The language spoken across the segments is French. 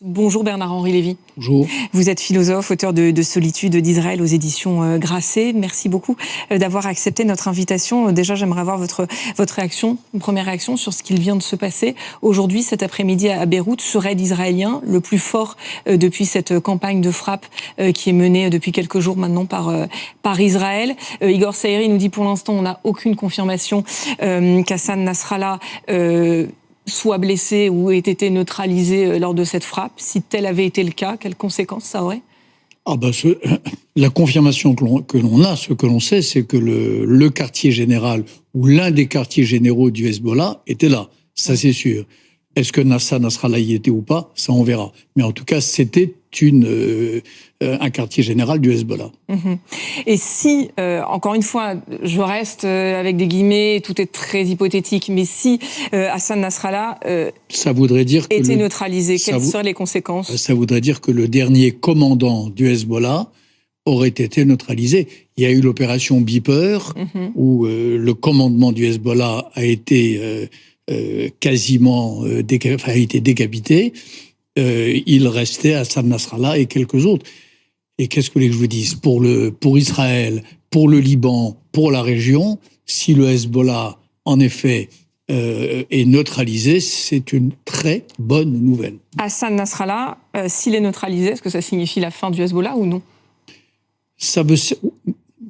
Bonjour Bernard-Henri Lévy. Bonjour. Vous êtes philosophe, auteur de Solitude d'Israël aux éditions Grasset. Merci beaucoup d'avoir accepté notre invitation. Déjà, j'aimerais avoir votre réaction, une première réaction sur ce qu'il vient de se passer aujourd'hui, cet après-midi à Beyrouth, ce raid israélien, le plus fort depuis cette campagne de frappe qui est menée depuis quelques jours maintenant par Israël. Igor Saïri nous dit pour l'instant, on n'a aucune confirmation qu'Hassan Nasrallah soit blessé ou ait été neutralisé lors de cette frappe. Si tel avait été le cas, quelles conséquences ça aurait ? La confirmation que l'on a, ce que l'on sait, c'est que le quartier général ou l'un des quartiers généraux du Hezbollah était là. Ça, c'est sûr. Est-ce que Hassan Nasrallah y était ou pas ? Ça, on verra. Mais en tout cas, c'était un quartier général du Hezbollah. Et si, encore une fois, je reste avec des guillemets, tout est très hypothétique, mais si Hassan Nasrallah ça voudrait dire était neutralisé, quelles seraient les conséquences ? Ça voudrait dire que le dernier commandant du Hezbollah aurait été neutralisé. Il y a eu l'opération Beeper, où le commandement du Hezbollah a été quasiment a été décapité. Il restait Hassan Nasrallah et quelques autres. Et qu'est-ce que vous voulez que je vous dise ? Pour Israël, pour le Liban, pour la région, si le Hezbollah, en effet, est neutralisé, c'est une très bonne nouvelle. Hassan Nasrallah, s'il est neutralisé, est-ce que ça signifie la fin du Hezbollah ou non ? Ça veut...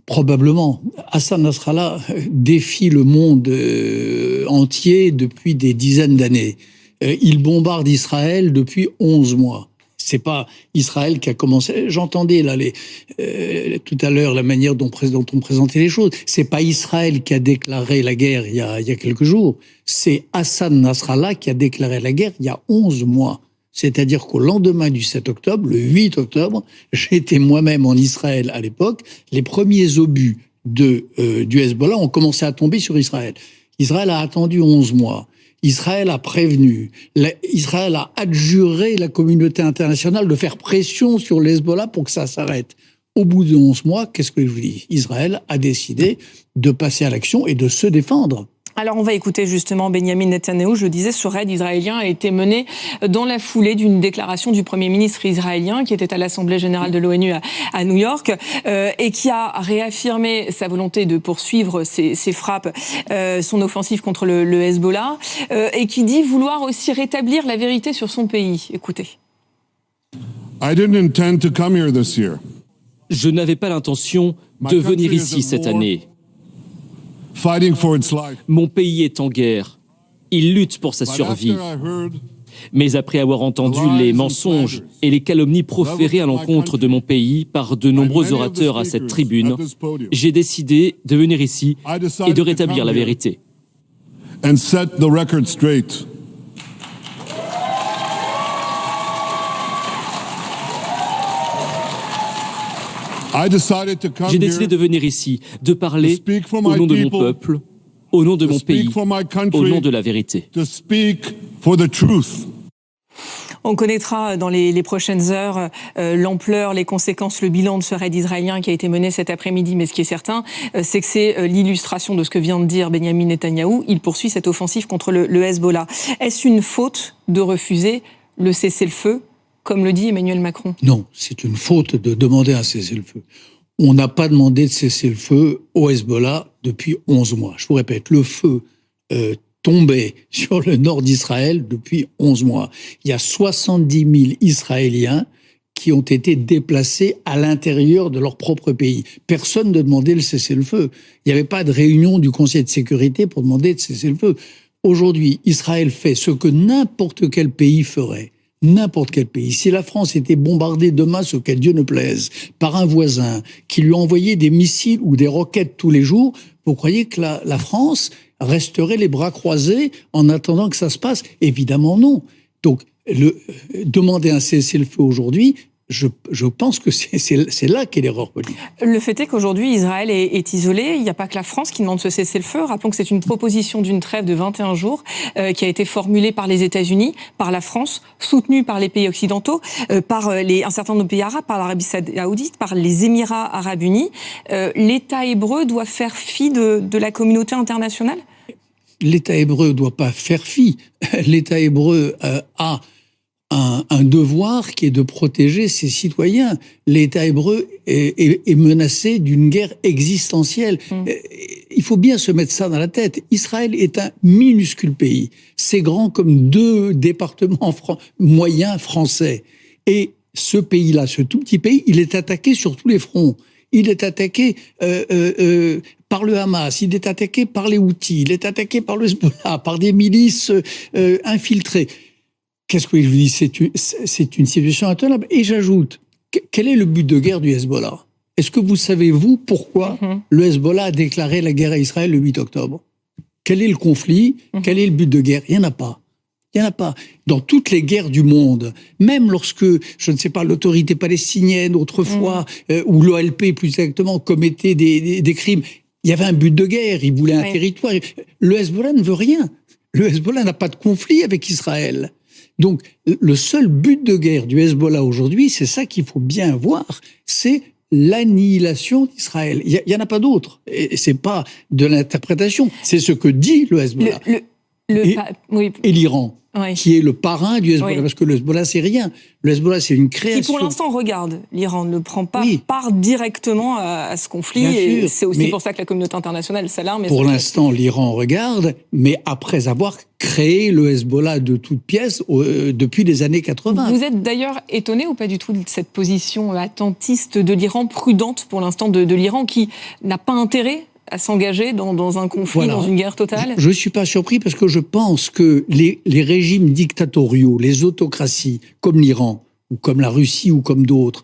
Probablement. Hassan Nasrallah défie le monde entier depuis des dizaines d'années. Il bombarde Israël depuis 11 mois. C'est pas Israël qui a commencé. J'entendais là tout à l'heure la manière dont on présentait les choses. C'est pas Israël qui a déclaré la guerre il y a quelques jours. C'est Hassan Nasrallah qui a déclaré la guerre il y a 11 mois. C'est-à-dire qu'au lendemain du 7 octobre, le 8 octobre, j'étais moi-même en Israël à l'époque. Les premiers obus du Hezbollah ont commencé à tomber sur Israël. Israël a attendu 11 mois. Israël a prévenu. Israël a adjuré la communauté internationale de faire pression sur le Hezbollah pour que ça s'arrête. Au bout de 11 mois, qu'est-ce que je vous dis ? Israël a décidé de passer à l'action et de se défendre. Alors on va écouter justement Benyamin Netanyahou. Je disais, ce raid israélien a été mené dans la foulée d'une déclaration du Premier ministre israélien qui était à l'Assemblée générale de l'ONU à New York et qui a réaffirmé sa volonté de poursuivre ses frappes, son offensive contre le Hezbollah et qui dit vouloir aussi rétablir la vérité sur son pays. Écoutez. I didn't intend to come here this year. Je n'avais pas l'intention de venir ici cette année. Mon pays est en guerre. Il lutte pour sa survie. Mais après avoir entendu les mensonges et les calomnies proférées à l'encontre de mon pays par de nombreux orateurs à cette tribune, j'ai décidé de venir ici et de rétablir la vérité. J'ai décidé de venir ici, de parler au nom de mon peuple, au nom de mon pays, au nom de la vérité. On connaîtra dans les prochaines heures l'ampleur, les conséquences, le bilan de ce raid israélien qui a été mené cet après-midi. Mais ce qui est certain, c'est que c'est l'illustration de ce que vient de dire Benyamin Netanyahou. Il poursuit cette offensive contre le Hezbollah. Est-ce une faute de refuser le cessez-le-feu, comme le dit Emmanuel Macron ? Non, c'est une faute de demander un cessez-le-feu. On n'a pas demandé de cessez-le-feu au Hezbollah depuis 11 mois. Je vous répète, le feu tombait sur le nord d'Israël depuis 11 mois. Il y a 70 000 Israéliens qui ont été déplacés à l'intérieur de leur propre pays. Personne ne demandait le cessez-le-feu. Il n'y avait pas de réunion du Conseil de sécurité pour demander de cessez-le-feu. Aujourd'hui, Israël fait ce que n'importe quel pays ferait. N'importe quel pays. Si la France était bombardée demain, ce qu'à Dieu ne plaise, par un voisin qui lui envoyait des missiles ou des roquettes tous les jours, vous croyez que la France resterait les bras croisés en attendant que ça se passe ? Évidemment non. Donc, demander un cessez-le-feu aujourd'hui, je pense que c'est là qu'est l'erreur politique. Le fait est qu'aujourd'hui, Israël est isolé. Il n'y a pas que la France qui demande ce cessez-le-feu. Rappelons que c'est une proposition d'une trêve de 21 jours qui a été formulée par les États-Unis, par la France, soutenue par les pays occidentaux, par un certain nombre de pays arabes, par l'Arabie saoudite, par les Émirats arabes unis. L'État hébreu doit faire fi de la communauté internationale ? L'État hébreu ne doit pas faire fi. L'État hébreu a un devoir qui est de protéger ses citoyens. L'État hébreu est menacé d'une guerre existentielle. Il faut bien se mettre ça dans la tête. Israël est un minuscule pays. C'est grand comme 2 départements moyens français. Et ce pays-là, ce tout petit pays, il est attaqué sur tous les fronts. Il est attaqué par le Hamas, il est attaqué par les Houthis, il est attaqué par le Hezbollah, par des milices infiltrées. Qu'est-ce que je vous dis ? C'est une situation intenable. Et j'ajoute, quel est le but de guerre du Hezbollah ? Est-ce que vous savez, vous, pourquoi le Hezbollah a déclaré la guerre à Israël le 8 octobre ? Quel est le conflit ? Quel est le but de guerre ? Il n'y en a pas. Il n'y en a pas. Dans toutes les guerres du monde, même lorsque, je ne sais pas, l'autorité palestinienne, autrefois, ou l'OLP plus exactement, commettait des crimes, il y avait un but de guerre, il voulait un territoire. Le Hezbollah ne veut rien. Le Hezbollah n'a pas de conflit avec Israël. Donc, le seul but de guerre du Hezbollah aujourd'hui, c'est ça qu'il faut bien voir, c'est l'annihilation d'Israël. Il n'y en a pas d'autre. Et c'est pas de l'interprétation. C'est ce que dit le Hezbollah. Et l'Iran, qui est le parrain du Hezbollah, parce que le Hezbollah, c'est rien. Le Hezbollah, c'est une création. Qui, pour l'instant, regarde. L'Iran ne prend pas part directement à ce conflit. Et c'est aussi pour ça que la communauté internationale s'alarme. Pour l'instant, l'Iran regarde, mais après avoir créé le Hezbollah de toutes pièces depuis les années 80. Vous êtes d'ailleurs étonné ou pas du tout de cette position attentiste de l'Iran, prudente pour l'instant de l'Iran, qui n'a pas intérêt à s'engager dans un conflit, dans une guerre totale ? Je ne suis pas surpris parce que je pense que les régimes dictatoriaux, les autocraties, comme l'Iran, ou comme la Russie, ou comme d'autres,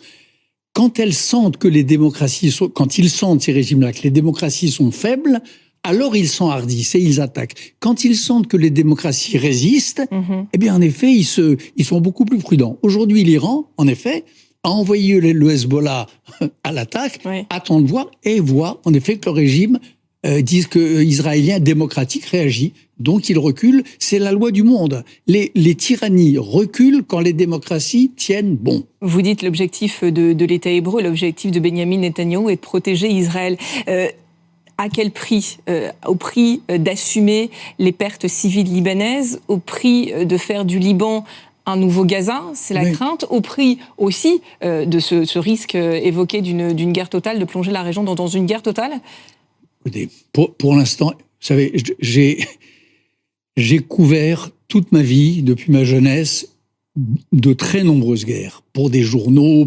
quand elles sentent que les démocraties sont, quand ils sentent, ces régimes-là, que les démocraties sont faibles, alors ils s'enhardissent et ils attaquent. Quand ils sentent que les démocraties résistent, eh bien, en effet, ils sont beaucoup plus prudents. Aujourd'hui, l'Iran, en effet, a envoyé le Hezbollah à l'attaque, attend de voir et voit en effet que le régime dit que israélien démocratique réagit, donc il recule. C'est la loi du monde. Les tyrannies reculent quand les démocraties tiennent bon. Vous dites l'objectif de l'État hébreu, l'objectif de Benyamin Netanyahou est de protéger Israël. À quel prix ? Au prix d'assumer les pertes civiles libanaises, au prix de faire du Liban un nouveau Gaza, c'est la crainte, au prix aussi de ce risque évoqué d'une guerre totale, de plonger la région dans une guerre totale ? Écoutez, pour l'instant, vous savez, j'ai couvert toute ma vie, depuis ma jeunesse, de très nombreuses guerres, pour des journaux,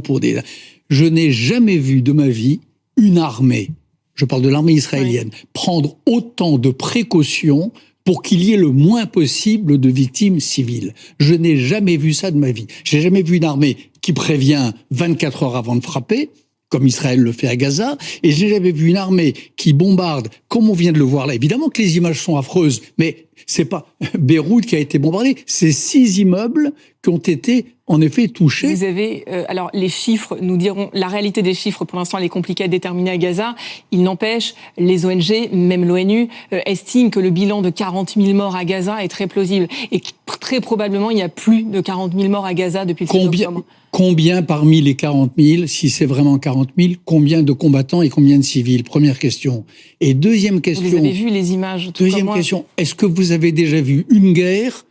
Je n'ai jamais vu de ma vie une armée, je parle de l'armée israélienne, prendre autant de précautions pour qu'il y ait le moins possible de victimes civiles. Je n'ai jamais vu ça de ma vie. J'ai jamais vu une armée qui prévient 24 heures avant de frapper, comme Israël le fait à Gaza, et j'ai jamais vu une armée qui bombarde, comme on vient de le voir là. Évidemment que les images sont affreuses, mais c'est pas Beyrouth qui a été bombardée, c'est 6 immeubles qui ont été en effet touchés. Vous avez, alors les chiffres, nous dirons, la réalité des chiffres pour l'instant elle est compliquée à déterminer à Gaza. Il n'empêche, les ONG, même l'ONU, estiment que le bilan de 40 000 morts à Gaza est très plausible. Et très probablement, il y a plus de 40 000 morts à Gaza depuis le 7 octobre. Combien parmi les 40 000, si c'est vraiment 40 000, combien de combattants et combien de civils ? Première question. Et deuxième question... Vous avez vu les images, tout deuxième comme moi. Question, est-ce que vous avez déjà vu une guerre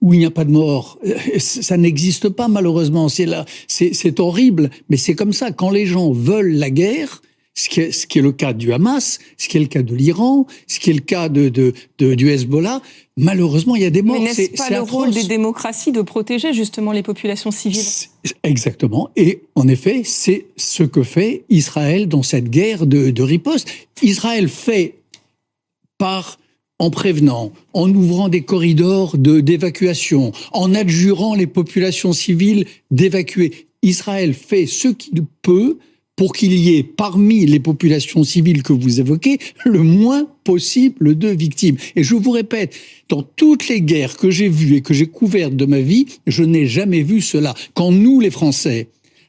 où il n'y a pas de mort? Ça n'existe pas, malheureusement. C'est horrible, mais c'est comme ça. Quand les gens veulent la guerre, ce qui est le cas du Hamas, ce qui est le cas de l'Iran, ce qui est le cas du Hezbollah, malheureusement, il y a des morts. Mais n'est-ce pas le rôle des démocraties de protéger justement les populations civiles ? Exactement. Et en effet, c'est ce que fait Israël dans cette guerre de riposte. Israël fait en prévenant, en ouvrant des corridors d'évacuation, en adjurant les populations civiles d'évacuer. Israël fait ce qu'il peut pour qu'il y ait parmi les populations civiles que vous évoquez le moins possible de victimes. Et je vous répète, dans toutes les guerres que j'ai vues et que j'ai couvertes de ma vie, je n'ai jamais vu cela. Quand nous, les Français,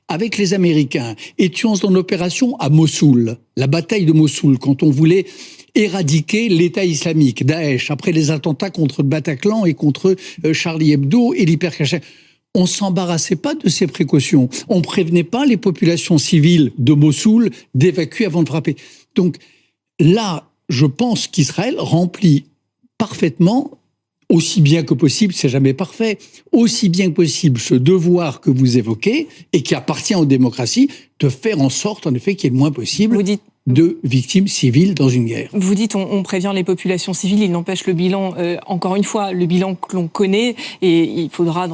avec les Américains, étions en opération à Mossoul, la bataille de Mossoul, quand on voulait éradiquer l'État islamique, Daesh, après les attentats contre le Bataclan et contre Charlie Hebdo et l'hypercachère, on s'embarrassait pas de ces précautions. On prévenait pas les populations civiles de Mossoul d'évacuer avant de frapper. Donc là, je pense qu'Israël remplit parfaitement, aussi bien que possible, c'est jamais parfait, aussi bien que possible ce devoir que vous évoquez et qui appartient aux démocraties de faire en sorte, en effet, qu'il y ait le moins possible de victimes civiles dans une guerre. Vous dites on prévient les populations civiles, il n'empêche le bilan, encore une fois, le bilan que l'on connaît, et il faudra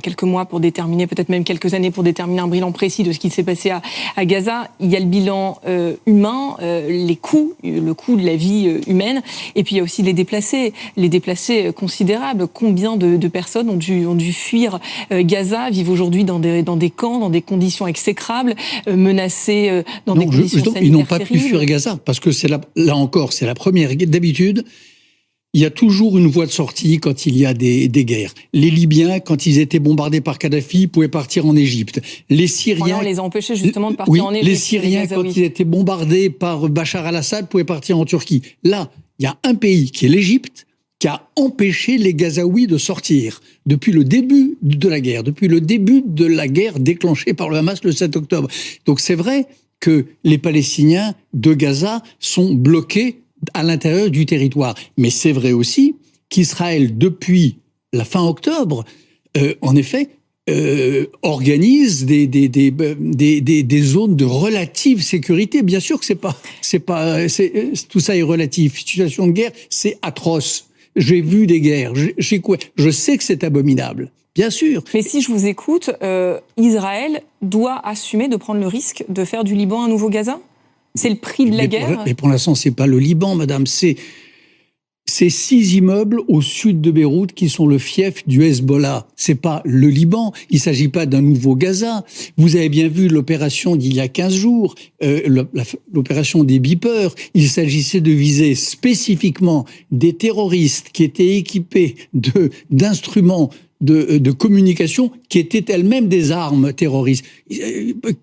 quelques mois pour déterminer, peut-être même quelques années pour déterminer un bilan précis de ce qui s'est passé à Gaza. Il y a le bilan humain, le coût de la vie humaine, et puis il y a aussi les déplacés considérables. Combien de personnes ont dû fuir Gaza, vivent aujourd'hui dans des camps, dans des conditions exécrables, menacées dans des conditions sanitaires. Ils n'ont pas pu fuir Gaza, parce que là encore, c'est la première. D'habitude, il y a toujours une voie de sortie quand il y a des guerres. Les Libyens, quand ils étaient bombardés par Kadhafi, pouvaient partir en Égypte. Les Syriens... On les a empêchés justement de partir en Égypte. Les Syriens, quand ils étaient bombardés par Bachar al-Assad, pouvaient partir en Turquie. Là, il y a un pays qui est l'Égypte, qui a empêché les Gazaouis de sortir depuis le début de la guerre, déclenchée par le Hamas le 7 octobre. Donc c'est vrai que les Palestiniens de Gaza sont bloqués à l'intérieur du territoire. Mais c'est vrai aussi qu'Israël, depuis la fin octobre, en effet, organise des zones de relative sécurité. Bien sûr que tout ça est relatif. Situation de guerre, c'est atroce. J'ai vu des guerres. Je sais que c'est abominable. Bien sûr. Mais si je vous écoute, Israël doit assumer de prendre le risque de faire du Liban un nouveau Gaza ? C'est le prix de la guerre ? Mais pour l'instant, c'est pas le Liban, madame. C'est 6 immeubles au sud de Beyrouth qui sont le fief du Hezbollah. C'est pas le Liban. Il s'agit pas d'un nouveau Gaza. Vous avez bien vu l'opération d'il y a 15 jours, l'opération des beepers. Il s'agissait de viser spécifiquement des terroristes qui étaient équipés d'instruments de communication qui étaient elles-mêmes des armes terroristes.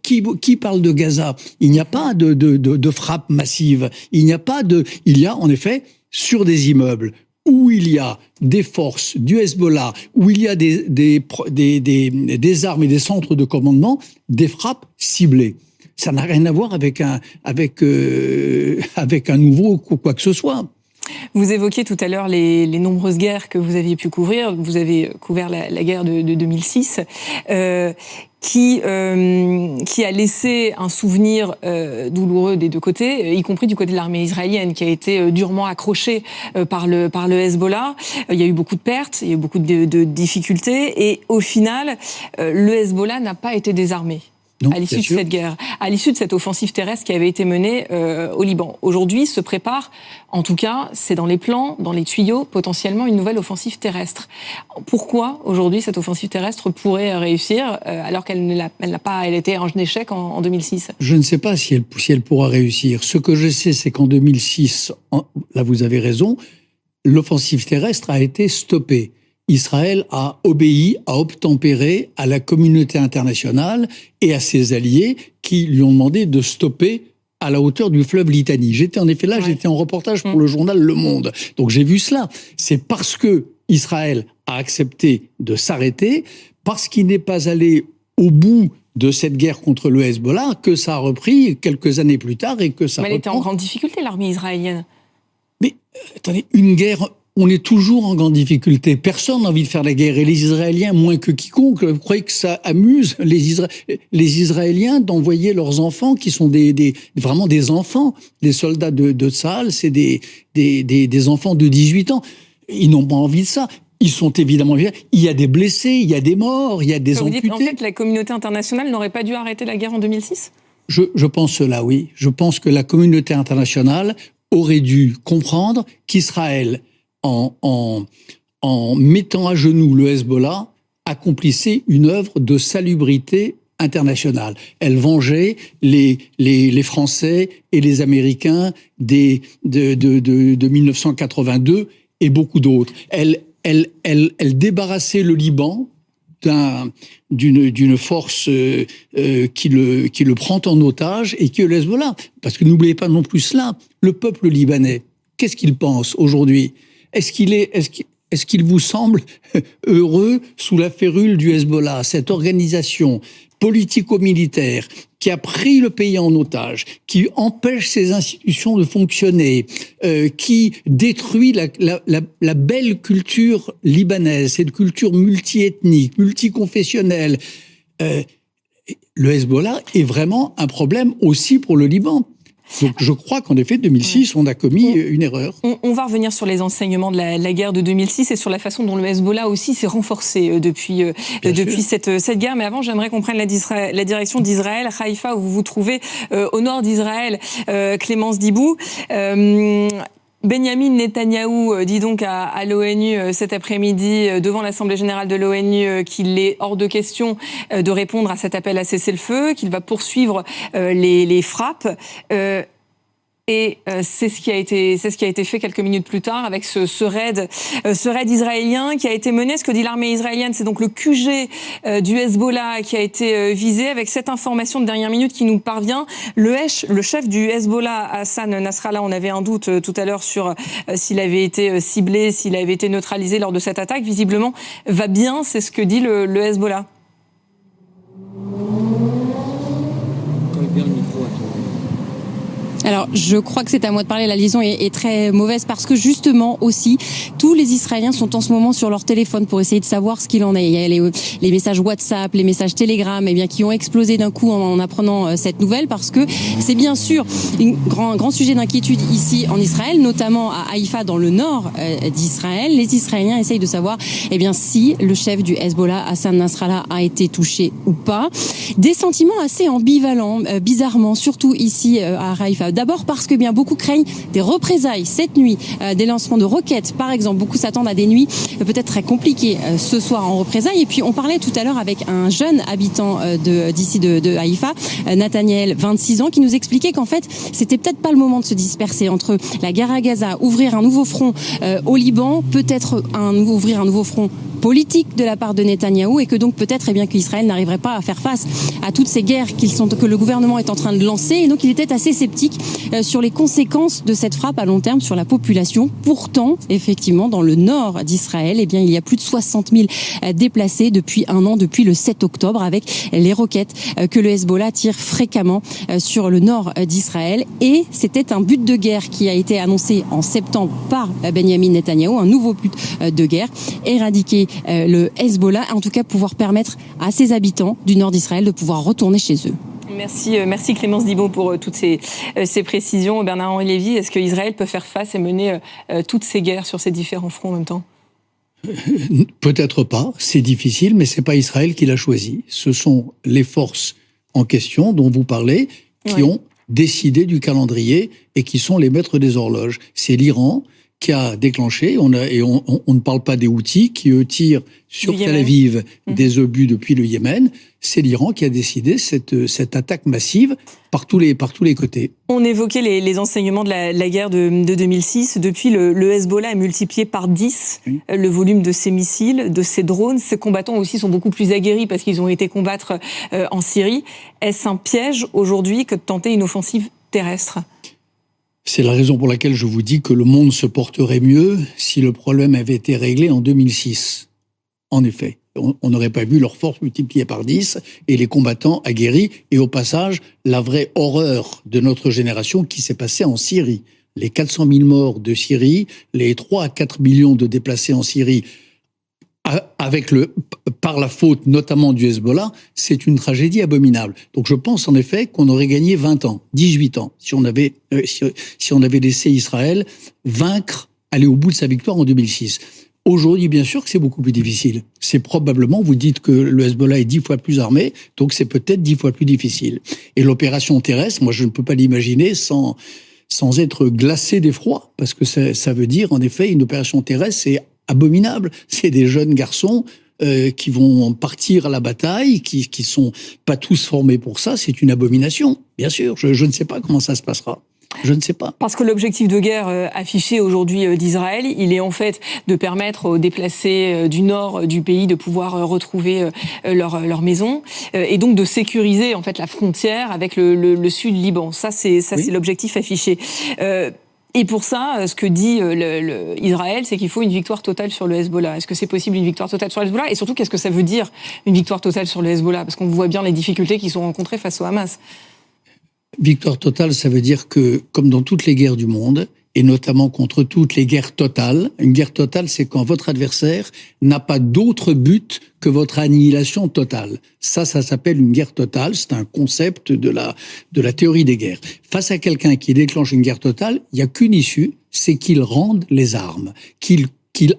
Qui parle de Gaza ? Il n'y a pas de frappe massive. Il y a en effet, sur des immeubles où il y a des forces du Hezbollah, où il y a des armes et des centres de commandement, des frappes ciblées. Ça n'a rien à voir avec un nouveau quoi que ce soit. Vous évoquiez tout à l'heure les nombreuses guerres que vous aviez pu couvrir. Vous avez couvert la guerre de 2006, qui a laissé un souvenir douloureux des deux côtés, y compris du côté de l'armée israélienne, qui a été durement accrochée par le Hezbollah. Il y a eu beaucoup de pertes, il y a eu beaucoup de difficultés, et au final, le Hezbollah n'a pas été désarmé. Non, à l'issue de cette guerre, à l'issue de cette offensive terrestre qui avait été menée au Liban. Aujourd'hui se prépare, en tout cas, c'est dans les plans, dans les tuyaux, potentiellement une nouvelle offensive terrestre. Pourquoi aujourd'hui cette offensive terrestre pourrait réussir alors qu'elle était un échec en 2006 ? Je ne sais pas si elle pourra réussir. Ce que je sais, c'est qu'en 2006, là vous avez raison, l'offensive terrestre a été stoppée. Israël a obéi, a obtempéré à la communauté internationale et à ses alliés qui lui ont demandé de stopper à la hauteur du fleuve Litanie. J'étais en effet là, j'étais en reportage pour le journal Le Monde. Donc j'ai vu cela. C'est parce que Israël a accepté de s'arrêter, parce qu'il n'est pas allé au bout de cette guerre contre le Hezbollah, que ça a repris quelques années plus tard et que ça reprend. Mais elle était en grande difficulté, l'armée israélienne. Mais attendez, une guerre... On est toujours en grande difficulté. Personne n'a envie de faire la guerre. Et les Israéliens, moins que quiconque, vous croyez que ça amuse les Israéliens d'envoyer leurs enfants, qui sont vraiment des enfants. Les soldats de Tsahal, c'est des enfants de 18 ans. Ils n'ont pas envie de ça. Ils sont évidemment... Il y a des blessés, il y a des morts, il y a des amputés. Vous dites, en fait, la communauté internationale n'aurait pas dû arrêter la guerre en 2006 ? Je pense cela, oui. Je pense que la communauté internationale aurait dû comprendre qu'Israël, en mettant à genoux le Hezbollah, accomplissait une œuvre de salubrité internationale. Elle vengeait les Français et les Américains de 1982 et beaucoup d'autres. Elle débarrassait le Liban d'une force qui le prend en otage et qui est le Hezbollah. Parce que n'oubliez pas non plus cela, le peuple libanais, qu'est-ce qu'il pense aujourd'hui ? Est-ce qu'il vous semble heureux sous la férule du Hezbollah, cette organisation politico-militaire qui a pris le pays en otage, qui empêche ses institutions de fonctionner, qui détruit la belle culture libanaise, cette culture multiethnique, multiconfessionnelle. Le Hezbollah est vraiment un problème aussi pour le Liban. Donc je crois qu'en effet, 2006, on a commis une erreur. On va revenir sur les enseignements de la guerre de 2006 et sur la façon dont le Hezbollah aussi s'est renforcé depuis cette guerre. Mais avant, j'aimerais qu'on prenne la direction d'Israël, Haïfa, où vous vous trouvez au nord d'Israël, Clémence Dibou. Benyamin Netanyahou dit donc à l'ONU cet après-midi devant l'Assemblée générale de l'ONU qu'il est hors de question de répondre à cet appel à cesser le feu, qu'il va poursuivre les frappes. Et c'est ce qui a été fait quelques minutes plus tard avec ce raid israélien qui a été mené. Ce que dit l'armée israélienne, c'est donc le QG du Hezbollah qui a été visé. Avec cette information de dernière minute qui nous parvient, le chef du Hezbollah, Hassan Nasrallah, on avait un doute tout à l'heure sur s'il avait été ciblé, s'il avait été neutralisé lors de cette attaque. Visiblement, va bien. C'est ce que dit le Hezbollah. Alors, je crois que c'est à moi de parler. La liaison est très mauvaise parce que justement aussi, tous les Israéliens sont en ce moment sur leur téléphone pour essayer de savoir ce qu'il en est. Il y a les messages WhatsApp, les messages Telegram, qui ont explosé d'un coup en apprenant cette nouvelle parce que c'est bien sûr un grand sujet d'inquiétude ici en Israël, notamment à Haïfa dans le nord d'Israël. Les Israéliens essayent de savoir, si le chef du Hezbollah, Hassan Nasrallah, a été touché ou pas. Des sentiments assez ambivalents, bizarrement, surtout ici à Haïfa. D'abord parce que beaucoup craignent des représailles cette nuit, des lancements de roquettes par exemple. Beaucoup s'attendent à des nuits peut-être très compliquées ce soir en représailles. Et puis on parlait tout à l'heure avec un jeune habitant d'ici de Haïfa, Nathaniel, 26 ans, qui nous expliquait qu'en fait c'était peut-être pas le moment de se disperser entre la guerre à Gaza, ouvrir un nouveau front au Liban, peut-être ouvrir un nouveau front politique de la part de Netanyahou, et que donc peut-être qu'Israël n'arriverait pas à faire face à toutes ces guerres que le gouvernement est en train de lancer. Et donc il était assez sceptique sur les conséquences de cette frappe à long terme sur la population. Pourtant, effectivement, dans le nord d'Israël, il y a plus de 60 000 déplacés depuis un an, depuis le 7 octobre, avec les roquettes que le Hezbollah tire fréquemment sur le nord d'Israël. Et c'était un but de guerre qui a été annoncé en septembre par Benyamin Netanyahou, un nouveau but de guerre, éradiquer le Hezbollah, en tout cas pouvoir permettre à ses habitants du nord d'Israël de pouvoir retourner chez eux. Merci Clémence Dibot pour toutes ces précisions. Bernard-Henri Lévy, est-ce qu'Israël peut faire face et mener toutes ces guerres sur ces différents fronts en même temps ? Peut-être pas, c'est difficile, mais c'est pas Israël qui l'a choisi. Ce sont les forces en question dont vous parlez qui ont décidé du calendrier et qui sont les maîtres des horloges. C'est l'Iran qui a déclenché, on ne parle pas des Houthis qui eux tirent sur Tel Aviv des obus depuis le Yémen. C'est l'Iran qui a décidé cette attaque massive par tous les côtés. On évoquait les enseignements de la guerre de 2006. Depuis, le Hezbollah a multiplié par 10 le volume de ses missiles, de ses drones. Ses combattants aussi sont beaucoup plus aguerris parce qu'ils ont été combattre en Syrie. Est-ce un piège aujourd'hui que de tenter une offensive terrestre ? C'est la raison pour laquelle je vous dis que le monde se porterait mieux si le problème avait été réglé en 2006. En effet, on n'aurait pas vu leurs forces multipliées par 10 et les combattants aguerris. Et au passage, la vraie horreur de notre génération qui s'est passée en Syrie. Les 400 000 morts de Syrie, les 3 à 4 millions de déplacés en Syrie, par la faute notamment du Hezbollah, c'est une tragédie abominable. Donc je pense en effet qu'on aurait gagné 20 ans, 18 ans, si on avait laissé Israël aller au bout de sa victoire en 2006. Aujourd'hui, bien sûr que c'est beaucoup plus difficile. C'est probablement, vous dites que le Hezbollah est 10 fois plus armé, donc c'est peut-être 10 fois plus difficile. Et l'opération terrestre, moi je ne peux pas l'imaginer sans être glacé d'effroi, parce que ça veut dire en effet une opération terrestre, c'est abominable. C'est des jeunes garçons qui vont partir à la bataille, qui sont pas tous formés pour ça. C'est une abomination, bien sûr. Je ne sais pas comment ça se passera. Je ne sais pas. Parce que l'objectif de guerre affiché aujourd'hui d'Israël, il est en fait de permettre aux déplacés du nord du pays de pouvoir retrouver leur maison et donc de sécuriser en fait la frontière avec le sud Liban. Ça c'est l'objectif affiché. Et pour ça, ce que dit Israël, c'est qu'il faut une victoire totale sur le Hezbollah. Est-ce que c'est possible une victoire totale sur le Hezbollah ? Et surtout, qu'est-ce que ça veut dire une victoire totale sur le Hezbollah ? Parce qu'on voit bien les difficultés qui sont rencontrées face au Hamas. Victoire totale, ça veut dire que, comme dans toutes les guerres du monde, et notamment contre toutes les guerres totales, une guerre totale, c'est quand votre adversaire n'a pas d'autre but que votre annihilation totale. Ça s'appelle une guerre totale, c'est un concept de la théorie des guerres. Face à quelqu'un qui déclenche une guerre totale, il n'y a qu'une issue, c'est qu'il rende les armes, qu'il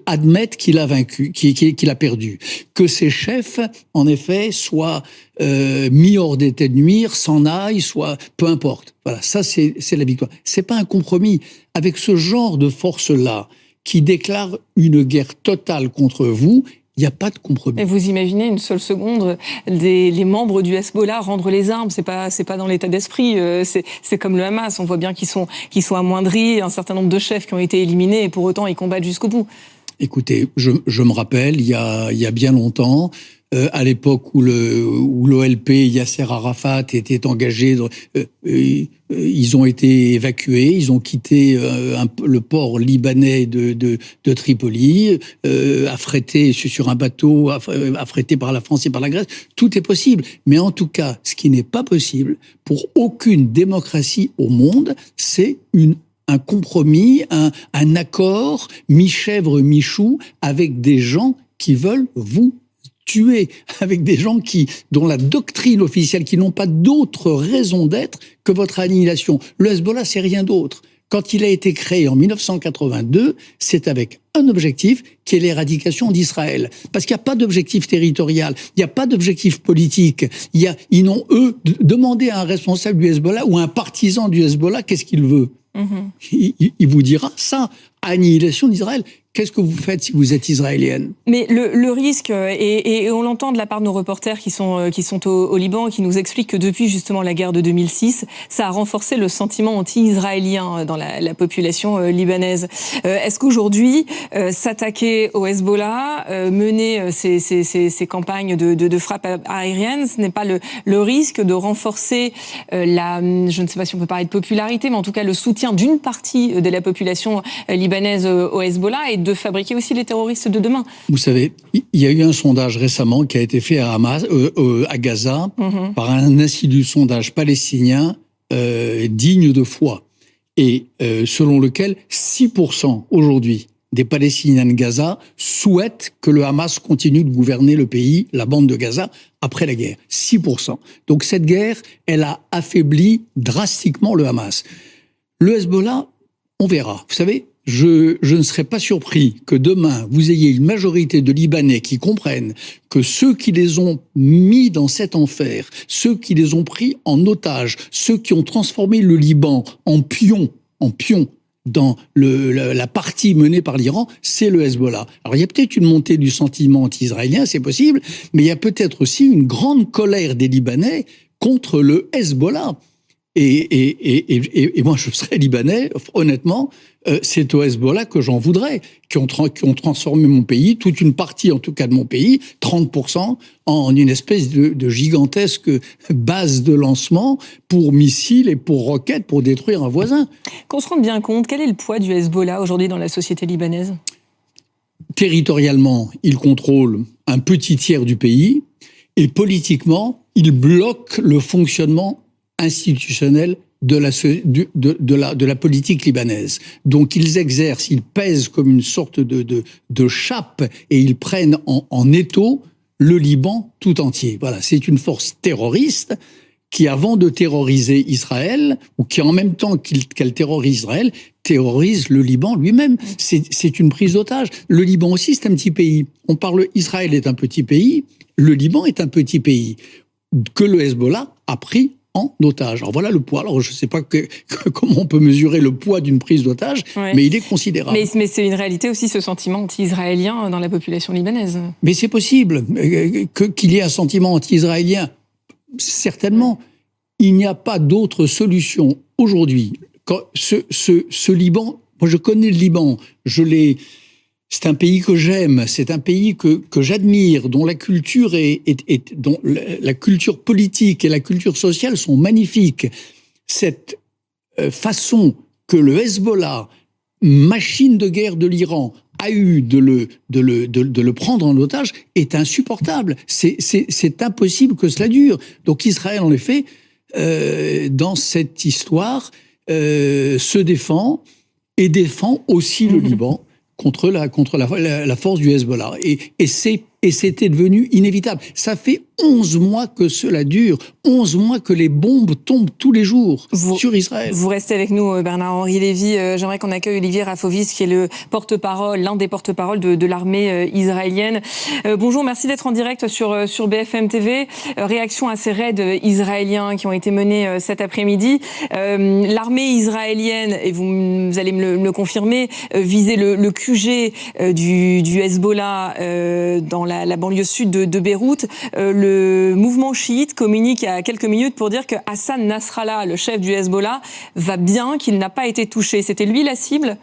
admette qu'il a vaincu, qu'il a perdu, que ses chefs, en effet, soient mis hors d'état de nuire, s'en aillent, soit peu importe. Voilà, ça c'est la victoire. C'est pas un compromis. Avec ce genre de force-là, qui déclare une guerre totale contre vous, il n'y a pas de compromis. Et vous imaginez une seule seconde les membres du Hezbollah rendre les armes, c'est pas dans l'état d'esprit, c'est comme le Hamas, on voit bien qu'ils sont amoindris, un certain nombre de chefs qui ont été éliminés et pour autant ils combattent jusqu'au bout. Écoutez, je me rappelle, il y a bien longtemps, à l'époque où l'OLP, Yasser Arafat, était engagé, ils ont été évacués, ils ont quitté le port libanais de Tripoli, affrétés sur un bateau, affrétés par la France et par la Grèce. Tout est possible. Mais en tout cas, ce qui n'est pas possible pour aucune démocratie au monde, c'est un compromis, un accord mi-chèvre, mi-chou, avec des gens qui veulent vous tuer, avec des gens dont la doctrine officielle, qui n'ont pas d'autre raison d'être que votre annihilation. Le Hezbollah, c'est rien d'autre. Quand il a été créé en 1982, c'est avec un objectif qui est l'éradication d'Israël. Parce qu'il n'y a pas d'objectif territorial, il n'y a pas d'objectif politique. Ils n'ont, eux, demandé à un responsable du Hezbollah ou à un partisan du Hezbollah qu'est-ce qu'il veut. Il vous dira ça, annihilation d'Israël. Qu'est-ce que vous faites si vous êtes israélienne ? Mais le risque, et on l'entend de la part de nos reporters qui sont au Liban, qui nous expliquent que depuis justement la guerre de 2006, ça a renforcé le sentiment anti-israélien dans la population libanaise. Est-ce qu'aujourd'hui, s'attaquer au Hezbollah, mener ces campagnes de frappe aérienne, ce n'est pas le risque de renforcer je ne sais pas si on peut parler de popularité, mais en tout cas le soutien d'une partie de la population libanaise au Hezbollah et de fabriquer aussi les terroristes de demain? Vous savez, il y a eu un sondage récemment qui a été fait à Gaza par un institut de sondage palestinien digne de foi, et selon lequel 6% aujourd'hui des Palestiniens de Gaza souhaitent que le Hamas continue de gouverner le pays, la bande de Gaza, après la guerre. 6%. Donc cette guerre, elle a affaibli drastiquement le Hamas. Le Hezbollah, on verra. Vous savez, je ne serais pas surpris que demain, vous ayez une majorité de Libanais qui comprennent que ceux qui les ont mis dans cet enfer, ceux qui les ont pris en otage, ceux qui ont transformé le Liban en pion dans la partie menée par l'Iran, c'est le Hezbollah. Alors il y a peut-être une montée du sentiment anti-israélien, c'est possible, mais il y a peut-être aussi une grande colère des Libanais contre le Hezbollah. Et moi, je serais libanais, honnêtement, c'est au Hezbollah que j'en voudrais, qui ont transformé mon pays, toute une partie en tout cas de mon pays, 30%, en une espèce de gigantesque base de lancement pour missiles et pour roquettes pour détruire un voisin. Qu'on se rende bien compte, quel est le poids du Hezbollah aujourd'hui dans la société libanaise ? Territorialement, il contrôle un petit tiers du pays, et politiquement, il bloque le fonctionnement institutionnel de la politique libanaise. Donc ils pèsent comme une sorte de chape, et ils prennent en étau le Liban tout entier. Voilà, c'est une force terroriste qui, avant de terroriser Israël, ou qui en même temps qu'elle terrorise Israël, terrorise le Liban lui-même. C'est une prise d'otage. Le Liban aussi, c'est un petit pays. Israël est un petit pays, le Liban est un petit pays que le Hezbollah a pris en otage. Alors voilà le poids. Alors je ne sais pas comment on peut mesurer le poids d'une prise d'otage, mais il est considérable. Mais c'est une réalité aussi, ce sentiment anti-israélien dans la population libanaise. Mais c'est possible qu'il y ait un sentiment anti-israélien. Certainement. Il n'y a pas d'autre solution aujourd'hui. Ce Liban, moi je connais le Liban, c'est un pays que j'aime, c'est un pays que j'admire, dont la culture dont la culture politique et la culture sociale sont magnifiques. Cette façon que le Hezbollah, machine de guerre de l'Iran, a eu de le prendre en otage est insupportable. C'est impossible que cela dure. Donc Israël, en effet, dans cette histoire, se défend et défend aussi le Liban contre la force du Hezbollah. Et c'était devenu inévitable. Ça fait 11 mois que cela dure, 11 mois que les bombes tombent tous les jours sur Israël. Vous restez avec nous, Bernard-Henri Lévy. J'aimerais qu'on accueille Olivier Rafovic, qui est le porte-parole, l'un des porte-paroles de l'armée israélienne. Bonjour, merci d'être en direct sur BFM TV. Réaction à ces raids israéliens qui ont été menés cet après-midi. L'armée israélienne, et vous allez me le confirmer, visait le QG du Hezbollah dans la banlieue sud de Beyrouth. Le mouvement chiite communique il y a quelques minutes pour dire que Hassan Nasrallah, le chef du Hezbollah, va bien, qu'il n'a pas été touché. C'était lui la cible ?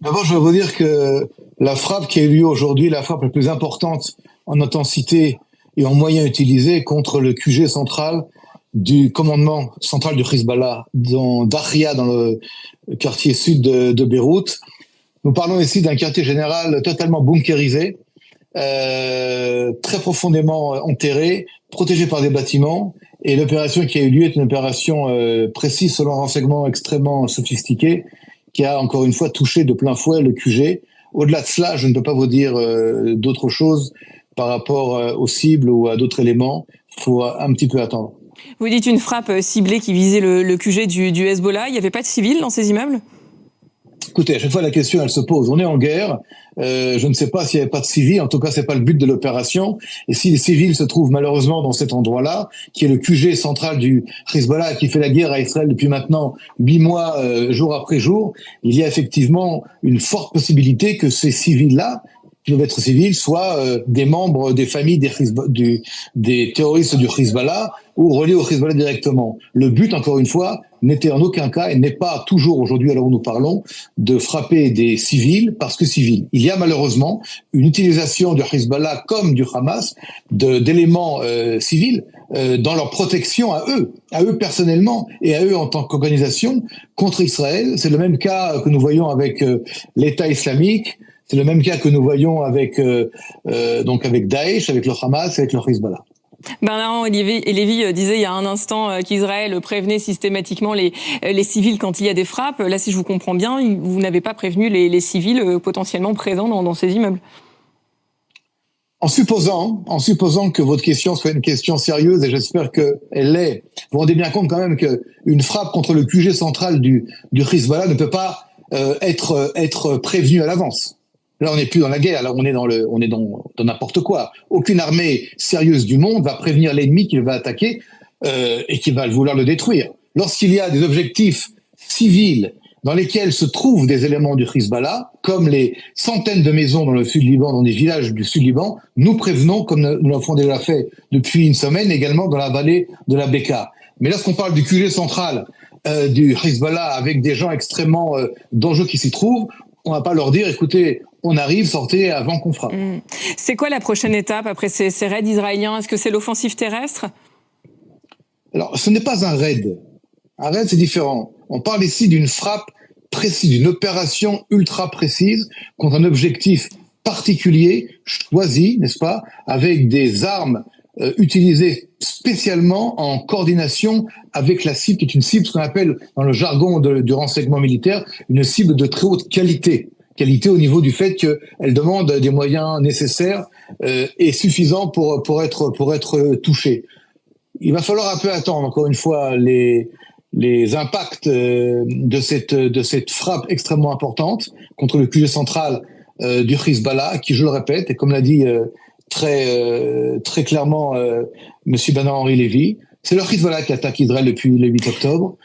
D'abord, je veux vous dire que la frappe qui a eu lieu aujourd'hui, la frappe la plus importante en intensité et en moyens utilisés contre le QG central du commandement central du Hezbollah, dans Dakhia, dans le quartier sud de Beyrouth. Nous parlons ici d'un quartier général totalement bunkérisé, très profondément enterré, protégé par des bâtiments, et l'opération qui a eu lieu est une opération précise selon un renseignement extrêmement sophistiqué qui a encore une fois touché de plein fouet le QG. Au-delà de cela, je ne peux pas vous dire d'autre chose par rapport aux cibles ou à d'autres éléments. Il faut un petit peu attendre. Vous dites une frappe ciblée qui visait le QG du Hezbollah. Il n'y avait pas de civils dans ces immeubles ? Écoutez, à chaque fois la question elle se pose. On est en guerre. Je ne sais pas s'il n'y avait pas de civils. En tout cas, c'est pas le but de l'opération. Et si les civils se trouvent malheureusement dans cet endroit-là, qui est le QG central du Hezbollah, qui fait la guerre à Israël depuis maintenant 8 mois, jour après jour, il y a effectivement une forte possibilité que ces civils-là, qui doivent être civils, soient des membres des familles des terroristes du Hezbollah ou reliés au Hezbollah directement. Le but, encore une fois, n'était en aucun cas et n'est pas toujours aujourd'hui, à l'heure où nous parlons, de frapper des civils parce que civils. Il y a malheureusement une utilisation du Hezbollah comme du Hamas d'éléments civils dans leur protection à eux personnellement et à eux en tant qu'organisation contre Israël. C'est le même cas que nous voyons avec l'État islamique. C'est le même cas que nous voyons avec Daesh, avec le Hamas, avec le Hezbollah. Bernard-Henri Lévy disait il y a un instant qu'Israël prévenait systématiquement les civils quand il y a des frappes. Là, si je vous comprends bien, vous n'avez pas prévenu les civils potentiellement présents dans ces immeubles. En supposant que votre question soit une question sérieuse, et j'espère qu'elle l'est, vous vous rendez bien compte quand même qu'une frappe contre le QG central du Hezbollah ne peut pas être prévenue à l'avance. Là, on n'est plus dans la guerre. Là, on est dans n'importe quoi. Aucune armée sérieuse du monde va prévenir l'ennemi qu'il va attaquer et qu'il va vouloir le détruire. Lorsqu'il y a des objectifs civils dans lesquels se trouvent des éléments du Hezbollah, comme les centaines de maisons dans le sud-Liban, dans des villages du sud-Liban, nous prévenons, comme nous l'avons déjà fait depuis une semaine, également dans la vallée de la Beka. Mais lorsqu'on parle du QG central du Hezbollah avec des gens extrêmement dangereux qui s'y trouvent, on va pas leur dire, écoutez, on arrive, sortez avant qu'on frappe. C'est quoi la prochaine étape après ces raids israéliens ? Est-ce que c'est l'offensive terrestre ? Alors, ce n'est pas un raid. Un raid, c'est différent. On parle ici d'une frappe précise, d'une opération ultra précise contre un objectif particulier, choisi, n'est-ce pas, avec des armes utilisées spécialement en coordination avec la cible, qui est une cible, ce qu'on appelle dans le jargon du renseignement militaire, une cible de très haute qualité. Qualité au niveau du fait qu'elle demande des moyens nécessaires et suffisants pour être touchée. Il va falloir un peu attendre, encore une fois, les impacts de cette frappe extrêmement importante contre le QG central du Hezbollah, qui, je le répète, et comme l'a dit très clairement Monsieur Bernard-Henri Lévy, c'est le Hezbollah qui attaque Israël depuis le 8 octobre.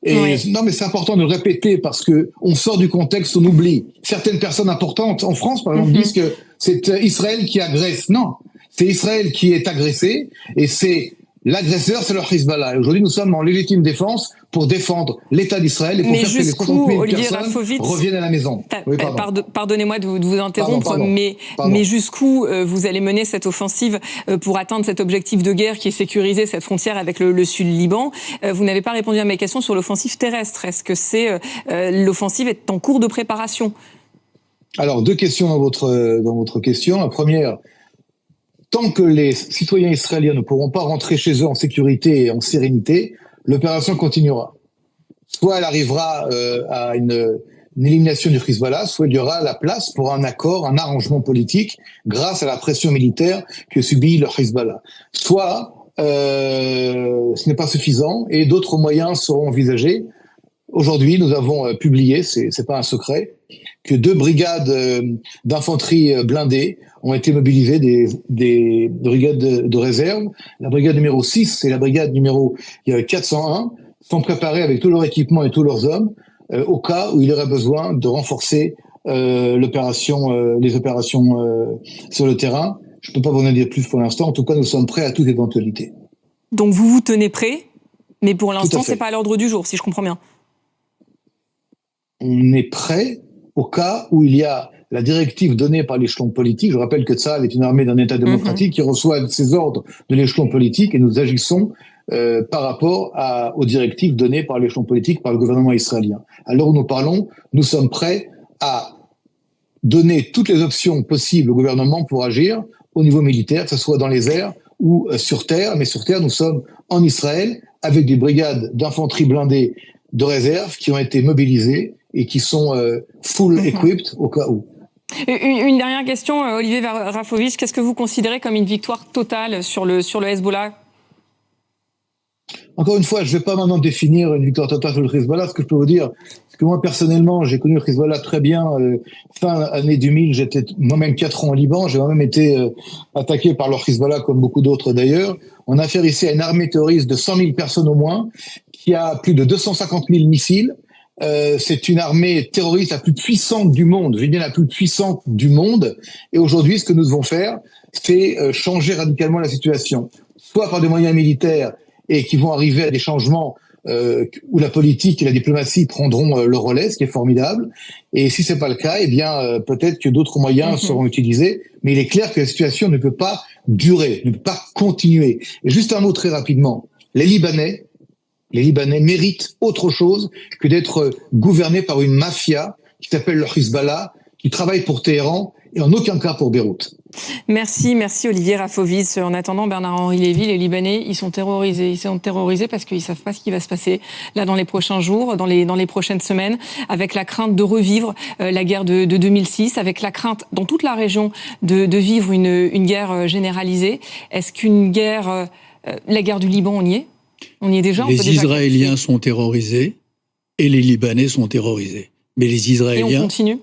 Et oui. Non, mais c'est important de le répéter parce que on sort du contexte, on oublie. Certaines personnes importantes en France, par exemple, disent que c'est Israël qui agresse. Non, c'est Israël qui est agressé et c'est L'agresseur, c'est le Hezbollah. Et aujourd'hui, nous sommes en légitime défense pour défendre l'État d'Israël et pour faire que les 60 000 personnes reviennent à la maison. Oui, pardonnez-moi de vous interrompre, mais jusqu'où vous allez mener cette offensive pour atteindre cet objectif de guerre qui est sécuriser cette frontière avec le sud-Liban? Vous n'avez pas répondu à mes questions sur l'offensive terrestre. Est-ce que l'offensive est en cours de préparation? Alors, deux questions dans votre question. La première, tant que les citoyens israéliens ne pourront pas rentrer chez eux en sécurité et en sérénité, l'opération continuera. Soit elle arrivera à une élimination du Hezbollah, soit il y aura la place pour un accord, un arrangement politique grâce à la pression militaire que subit le Hezbollah. Soit ce n'est pas suffisant et d'autres moyens seront envisagés. Aujourd'hui, nous avons publié, c'est pas un secret, que 2 brigades d'infanterie blindées ont été mobilisées, des brigades de réserve. La brigade numéro 6 et la brigade numéro 401 sont préparées avec tout leur équipement et tous leurs hommes au cas où il y aurait besoin de renforcer les opérations sur le terrain. Je ne peux pas vous en dire plus pour l'instant. En tout cas, nous sommes prêts à toute éventualité. Donc vous vous tenez prêt, mais pour l'instant, c'est pas à l'ordre du jour, si je comprends bien. On est prêt au cas où il y a la directive donnée par l'échelon politique. Je rappelle que Tsahal est une armée d'un État démocratique qui reçoit ses ordres de l'échelon politique et nous agissons par rapport aux directives données par l'échelon politique, par le gouvernement israélien. À l'heure où nous parlons, nous sommes prêts à donner toutes les options possibles au gouvernement pour agir au niveau militaire, que ce soit dans les airs ou sur terre. Mais sur terre, nous sommes en Israël avec des brigades d'infanterie blindées de réserve qui ont été mobilisées et qui sont full equipped au cas où. Une dernière question, Olivier Rafovitch, qu'est-ce que vous considérez comme une victoire totale sur le Hezbollah? Encore une fois, je ne vais pas maintenant définir une victoire totale sur le Hezbollah. Ce que je peux vous dire, c'est que moi, personnellement, j'ai connu le Hezbollah très bien. Fin année 2000, j'étais moi-même 4 ans au Liban. J'ai moi-même été attaqué par le Hezbollah, comme beaucoup d'autres d'ailleurs. On a affaire ici à une armée terroriste de 100 000 personnes au moins, qui a plus de 250 000 missiles. C'est une armée terroriste la plus puissante du monde, je dis bien la plus puissante du monde. Et aujourd'hui, ce que nous devons faire, c'est changer radicalement la situation, soit par des moyens militaires et qui vont arriver à des changements où la politique et la diplomatie prendront le relais, ce qui est formidable. Et si c'est pas le cas, eh bien peut-être que d'autres moyens seront utilisés. Mais il est clair que la situation ne peut pas durer, ne peut pas continuer. Et juste un mot très rapidement. Les Libanais méritent autre chose que d'être gouvernés par une mafia qui s'appelle le Hezbollah, qui travaille pour Téhéran et en aucun cas pour Beyrouth. Merci Olivier Rafovitch. En attendant, Bernard-Henri Lévy, les Libanais, ils sont terrorisés. Ils sont terrorisés parce qu'ils savent pas ce qui va se passer là dans les prochains jours, dans les prochaines semaines, avec la crainte de revivre la guerre de 2006, avec la crainte dans toute la région de vivre une guerre généralisée. Est-ce qu'une guerre, la guerre du Liban, on y est? On y est déjà. Les Israéliens sont terrorisés et les Libanais sont terrorisés. Mais les Israéliens... Et on continue ?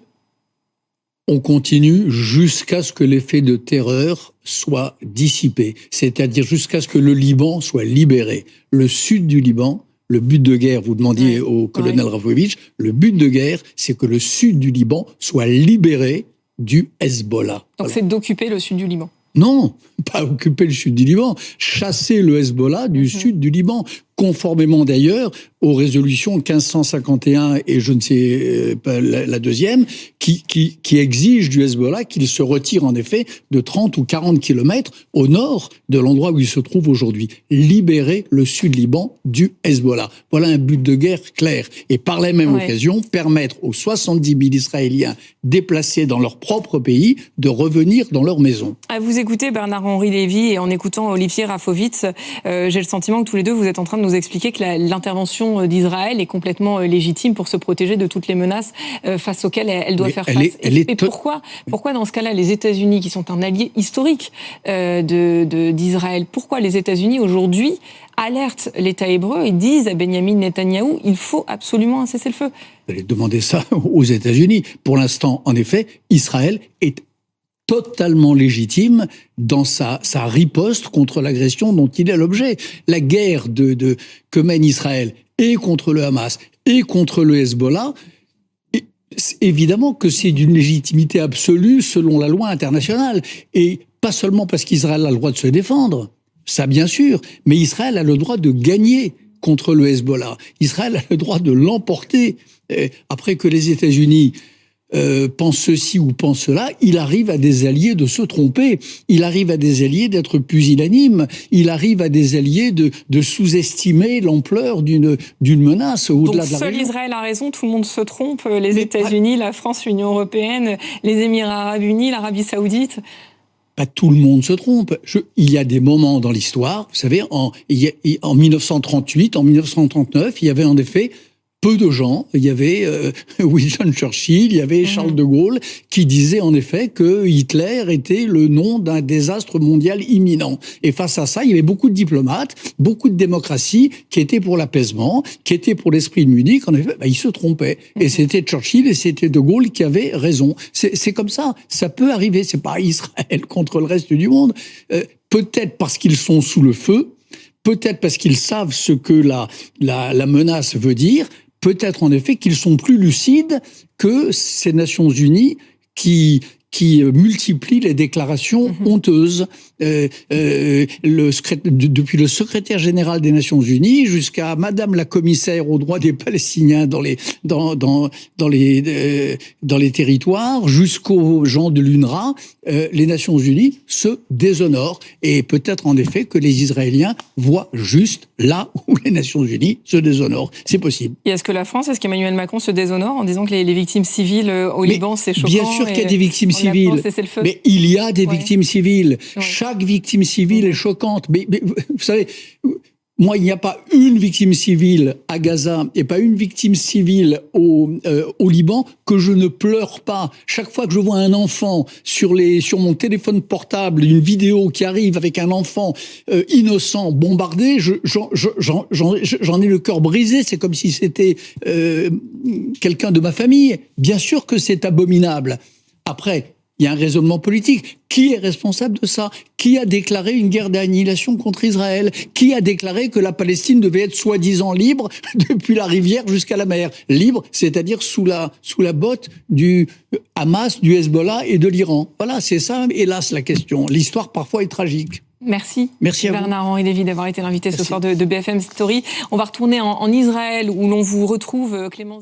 On continue jusqu'à ce que l'effet de terreur soit dissipé, c'est-à-dire jusqu'à ce que le Liban soit libéré. Le sud du Liban, le but de guerre, vous demandiez au colonel Rafovitch, le but de guerre, c'est que le sud du Liban soit libéré du Hezbollah. Donc c'est d'occuper le sud du Liban. Non, pas occuper le sud du Liban, chasser le Hezbollah du sud du Liban, conformément d'ailleurs aux résolutions 1551 et je ne sais pas la deuxième, qui exigent du Hezbollah qu'il se retire en effet de 30 ou 40 kilomètres au nord de l'endroit où il se trouve aujourd'hui. Libérer le sud Liban du Hezbollah. Voilà un but de guerre clair. Et par la même occasion, permettre aux 70 000 Israéliens déplacés dans leur propre pays de revenir dans leur maison. À vous écouter, Bernard-Henri Lévy, et en écoutant Olivier Rafovitch, j'ai le sentiment que tous les deux, vous êtes en train de nous expliquer que l'intervention d'Israël est complètement légitime pour se protéger de toutes les menaces face auxquelles elle doit faire face. Et pourquoi dans ce cas-là, les États-Unis, qui sont un allié historique d'Israël, pourquoi les États-Unis aujourd'hui alertent l'État hébreu et disent à Benyamin Netanyahou, il faut absolument un cessez-le-feu? Vous allez demander ça aux États-Unis. Pour l'instant, en effet, Israël est totalement légitime dans sa riposte contre l'agression dont il est l'objet. La guerre que mène Israël et contre le Hamas et contre le Hezbollah, évidemment que c'est d'une légitimité absolue selon la loi internationale. Et pas seulement parce qu'Israël a le droit de se défendre. Ça, bien sûr. Mais Israël a le droit de gagner contre le Hezbollah. Israël a le droit de l'emporter. Après que les États-Unis pense ceci ou pense cela, il arrive à des alliés de se tromper, il arrive à des alliés d'être pusillanimes, il arrive à des alliés de sous-estimer l'ampleur d'une menace au-delà de la seul région. Israël a raison, tout le monde se trompe, les États-Unis, la France, l'Union européenne, les Émirats arabes unis, l'Arabie saoudite. Pas tout le monde se trompe. Il y a des moments dans l'histoire, vous savez, en 1938, en 1939, il y avait en effet peu de gens. Il y avait Winston Churchill, il y avait Charles de Gaulle qui disaient en effet que Hitler était le nom d'un désastre mondial imminent. Et face à ça, il y avait beaucoup de diplomates, beaucoup de démocraties qui étaient pour l'apaisement, qui étaient pour l'esprit de Munich. En effet, ils se trompaient. Et c'était Churchill et c'était de Gaulle qui avaient raison. C'est comme ça. Ça peut arriver. C'est pas Israël contre le reste du monde. Peut-être parce qu'ils sont sous le feu. Peut-être parce qu'ils savent ce que la menace veut dire. Peut-être en effet qu'ils sont plus lucides que ces Nations Unies qui multiplient les déclarations honteuses. Depuis le secrétaire général des Nations Unies jusqu'à Madame la commissaire aux droits des Palestiniens dans les territoires, jusqu'aux gens de l'UNRWA, les Nations Unies se déshonorent. Et peut-être en effet que les Israéliens voient juste là où les Nations Unies se déshonorent. C'est possible. Et est-ce qu'Emmanuel Macron se déshonore en disant que les victimes civiles au Liban, c'est choquant? Bien sûr qu'il y a des victimes civiles. Mais il y a des victimes civiles. Chaque victime civile est choquante. Mais vous savez, moi, il n'y a pas une victime civile à Gaza et pas une victime civile au Liban que je ne pleure pas. Chaque fois que je vois un enfant sur mon téléphone portable, une vidéo qui arrive avec un enfant innocent bombardé, j'en ai le cœur brisé. C'est comme si c'était quelqu'un de ma famille. Bien sûr que c'est abominable. Après, il y a un raisonnement politique. Qui est responsable de ça? Qui a déclaré une guerre d'annihilation contre Israël? Qui a déclaré que la Palestine devait être soi-disant libre depuis la rivière jusqu'à la mer? Libre, c'est-à-dire sous la botte du Hamas, du Hezbollah et de l'Iran. Voilà, c'est ça, hélas, la question. L'histoire, parfois, est tragique. Merci. Merci à vous. Bernard-Henri Lévy d'avoir été l'invité ce soir de BFM Story. On va retourner en Israël où l'on vous retrouve, Clémence.